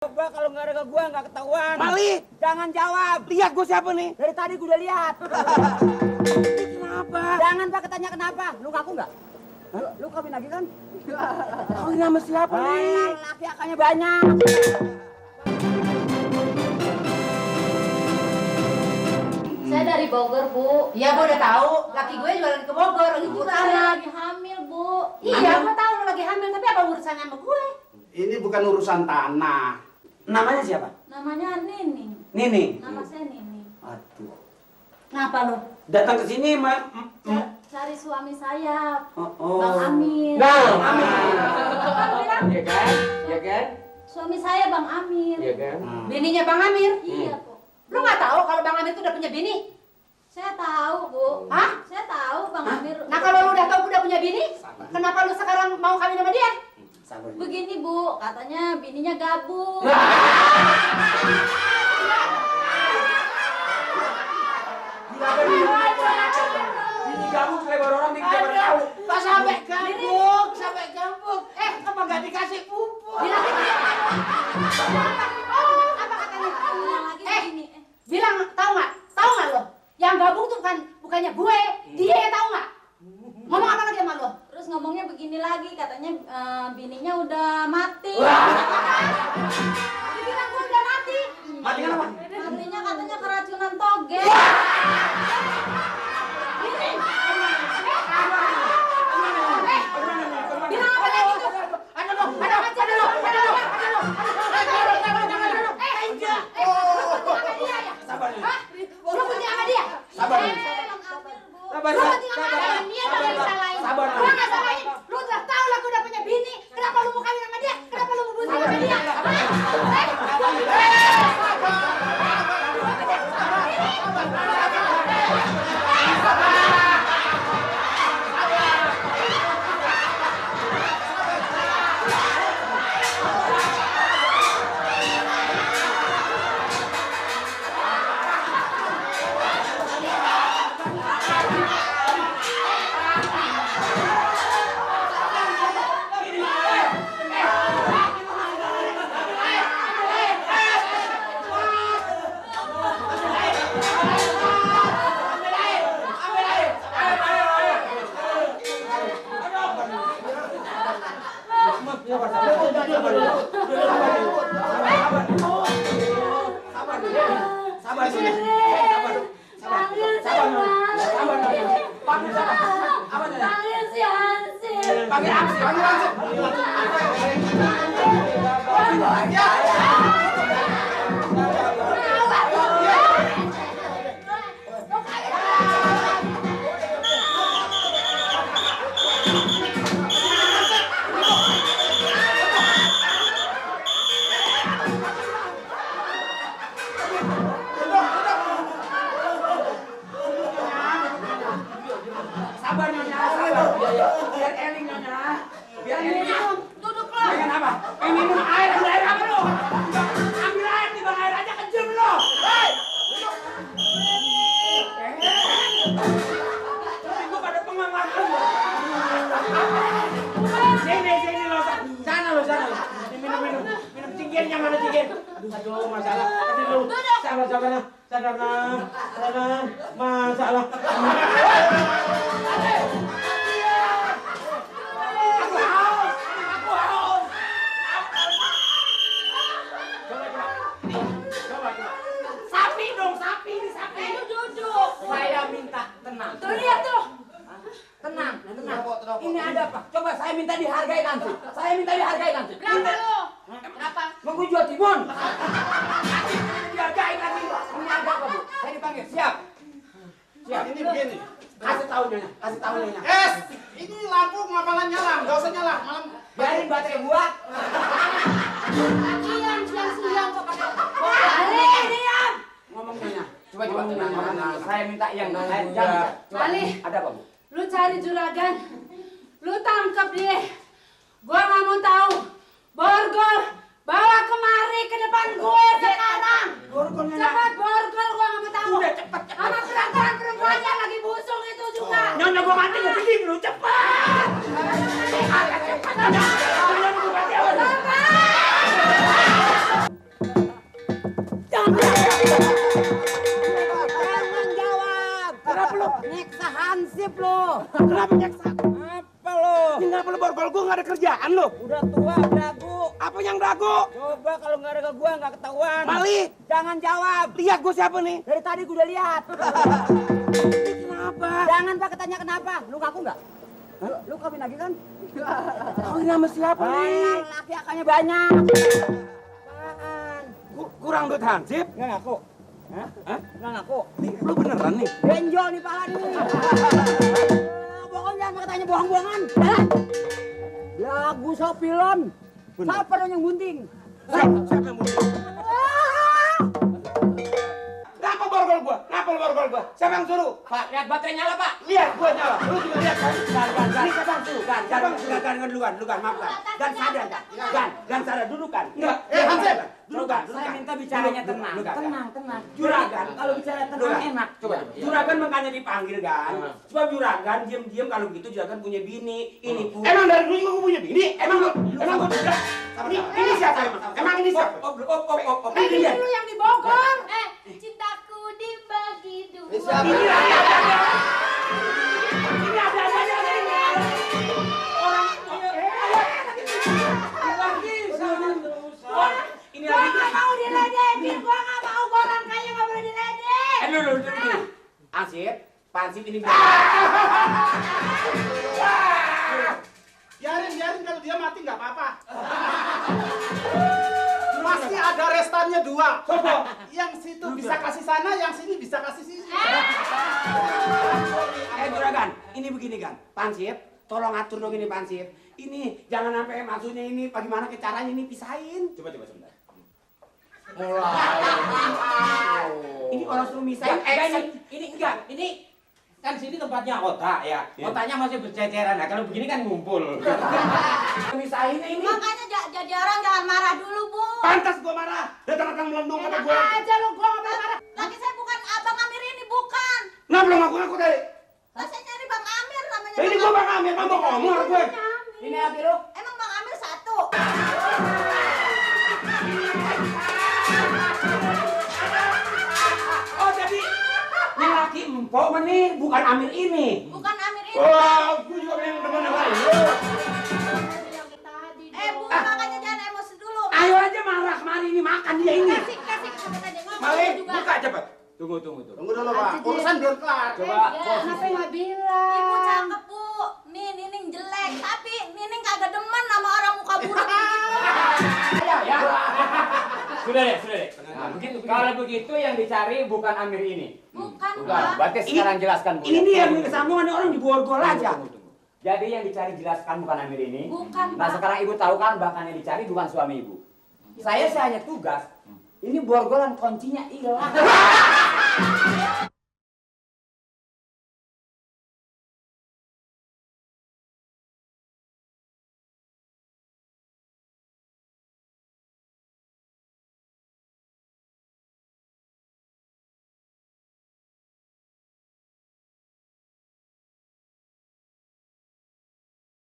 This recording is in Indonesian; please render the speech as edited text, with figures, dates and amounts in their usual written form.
Coba kalau nggak ada ke gua nggak ketahuan. Mali, Jangan jawab. lihat gue siapa nih? Dari tadi gua udah lihat. Kenapa? Jangan pakai tanya kenapa. Lu ngaku nggak? Lu kawin lagi kan? Oh, ini nama siapa nih? Laki akanya banyak. Saya dari Bogor, Bu. Iya, gue udah tahu. Laki gue juga lagi ke Bogor. Lagi Ibu juga saya lagi hamil, Bu. Iya, gue tahu lo lagi hamil. Tapi apa urusannya sama gue? Ini bukan urusan tanah. Namanya siapa? Namanya Nining. Nining. Nama saya Nining. Aduh. Kenapa lo? Datang ke sini, Cari suami saya, Oh. Bang Amir. Nah, Amir. Apa bilang? Iya kan? Iya kan? Suami saya Bang Amir. Iya kan? Bininya Bang Amir. Iya, Bu. Lo nggak tahu kalau Bang Amir itu udah punya bini? Saya tahu, Bu. Hah? Saya tahu Bang Amir. Nah, kalau lo udah tahu udah punya bini, kenapa lo sekarang mau kawin sama dia? Sabar. Begini, Bu, katanya bininya gabung. Ini kamu selebar orang di jalan tahu. Kok sampai gabung? Apa nggak dikasih pupuk? Bilang apa katanya? Bilang lagi begini. Bilang tahu nggak lo? Yang gabung tuh bukannya gue, dia tahu nggak? Ngomong apa lagi sama lo? Terus ngomongnya begini lagi, katanya bininya udah mati. Dia bilang gue udah mati. Mati kenapa? Matinya katanya keracunan toge. Bilang apa lagi tuh? Ada lo. Sabar. Lu bunyi sama dia? Sabar. Lu bunyi sama dia? Dia nggak disalahin. Sabar. Lu nggak salahin. Lu udah tahu lah gue udah punya bini. Kenapa lu mau kawin sama dia? Kenapa lu mau bunyi sama dia? Sabar Nyonya, sabar. Biar Eling Nyonya. Biar Eling. Duduk lo. Pengen apa? Pengen minum air, ambil air apa lu? Ambil air, timbang air aja kejam lu. Hei! Minggu pada pengang makan. Sini lo, sana lo. Minum cinggian yang mana cinggian? Aduh, masalah. Tadi lu. Sabar. Masalah. Aku haus. Coba. Sapi dong, sapi. Lu duduk. Saya minta tenang. Tuh lihat tuh. Tenang. Ini ada apa? Coba saya minta dihargai nanti. Berapa lu? Berapa? Mau gue jual timun. Nanti dihargai nanti. Ini ada apa, Bu? Saya dipanggil. Siap. Ini begini. Kasih tahu Nyonya. Ini lampu malah nyala. Gak usah nyala. Malam. Biarin baterai gua. Siang kok pakai. Ali, diam. Ngomong Nyonya. Coba tenang. Saya minta yang jangan. Coba. Ali. Ada apa, Bu? Lu cari juragan. Lu tangkap dia. Gua nggak mau tahu. Borgol, bawa kemari ke depan gue sekarang. Cepat borgol, gua nggak mau tahu. Udah cepet. Sama perempuannya lagi busung itu juga. Nyonya gua mati nggak sedih lu cepat. Cepat. Coba kalau nggak ada ke gua nggak ketahuan. Balik. Jangan jawab. Lihat gua siapa nih? Dari tadi gua udah lihat. Kenapa? Jangan pakai tanya kenapa. Lu ngaku nggak? Lu kawin lagi kan? Kawin sama siapa nih? Laki akanya banyak. Apaan? Kurang duit hansip? Nggak ngaku. Hah? Nggak ngaku. Nih, lu beneran nih? Benjol nih pala nih. Bohong jangan pakai tanya bohong-bohongan. Lagu Sopilon. Siapa dong yang gunting? Siapa yang mau? Ngapa borgol gua? Ngapa lu borgol gua? Siapa yang suruh? Pak, lihat baterai nyala, Pak. Lihat gua nyala. Lu juga lihat kan? Gan. Ini siapa yang suruh? Gan, dulu kan, maaf kan. Gan sadar kan? Gan sadar dulu kan? Enggak. Hansip. Dulu kan. Saya minta bicaranya tenang. Tenang. Juragan. Kalau bicara tenang enak. Coba. Juragan makanya dipanggil kan. Sebab juragan diam-diam kalau begitu juragan punya bini. Ini pun. Emang dari dulu gua punya bini? Emang gua. Ini siapa emang? Emang ini siapa? Ini lu yang di Bogor. Cintaku dibagi dua. Ini ada ini Gua nggak mau diledekin, gua nggak mau orang kaya nggak boleh diledek. dulu. Ansip, Pansip ini Biarin kalau dia mati nggak apa-apa. Pasti ada restannya dua. Yang situ bisa kasih sana, yang sini bisa kasih sini. Juragan, ini begini kan, Pansip, tolong atur dong ini Pansip. Ini jangan sampai maksudnya ini bagaimana ke caranya ini pisahin. Coba sebentar. Ini orang suruh misahin. Ini enggak, ini kan sini tempatnya otak ya. Otaknya masih berceceran. Nah, kalau begini kan ngumpul. Misahin ini. Makanya jadi orang jangan marah dulu, Bu. Pantas gua marah. Datang-datang melendung kata gua. Aja lu, gua nggak boleh marah. Lagi saya bukan Abang Amir ini, bukan. Nah, belum ngaku tadi. Lah saya nyari Bang Amir namanya. Ini gua Bang Amir, ngomong ngomong gue. Ini laki lu. Emang Bang Amir satu. Oh, jadi ini laki empok nih, bukan Amir ini. Bukan Amir ini. Wah, gue juga pengen temen sama lu. Bu, makanya jangan emosi dulu. Ayo aja marah kemari ini makan dia ini. Kasih sampai tadi ngomong Malik, juga. buka cepet. Tunggu. Tunggu dulu, Pak. Urusan belum kelar. Kenapa nggak bilang? Ibu cakep, Bu. Nih, Nining jelek, tapi Nining kagak demen sama orang muka buruk begitu. Ya. Sudah deh. Nah, begitu. Kalau begitu yang dicari bukan Amir ini. Bukan, Bukan. Pak. Berarti sekarang jelaskan Bu. Ini dia yang kesambungan orang di borgol aja. Tunggu. Jadi yang dicari jelaskan bukan Amir ini. Bukan, Nah, Pak. sekarang Ibu tahu kan bahkan yang dicari bukan suami Ibu. Saya hanya tugas. Ini borgolan kuncinya hilang.